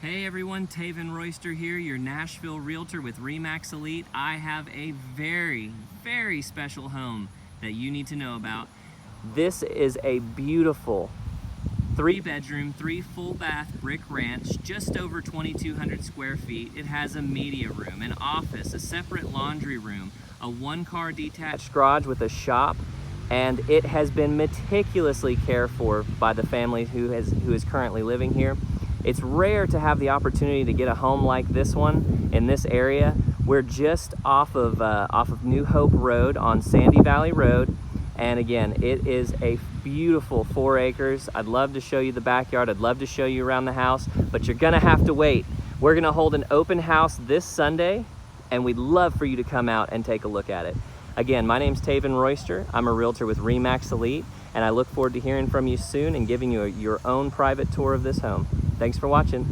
Hey everyone, Taven Royster here, your Nashville realtor with RE/MAX Elite. I have a very, very special home that you need to know about. This is a beautiful 3-bedroom, 3 full bath brick ranch, just over 2,200 square feet. It has a media room, an office, a separate laundry room, a 1-car detached garage with a shop, and it has been meticulously cared for by the family who is currently living here. It's rare to have the opportunity to get a home like this one in this area. We're just off of New Hope Road on Sandy Valley Road. And again, it is a beautiful 4 acres. I'd love to show you the backyard. I'd love to show you around the house, but you're gonna have to wait. We're gonna hold an open house this Sunday, and we'd love for you to come out and take a look at it. Again, my name's Taven Royster. I'm a realtor with RE/MAX Elite, and I look forward to hearing from you soon and giving you your own private tour of this home. Thanks for watching.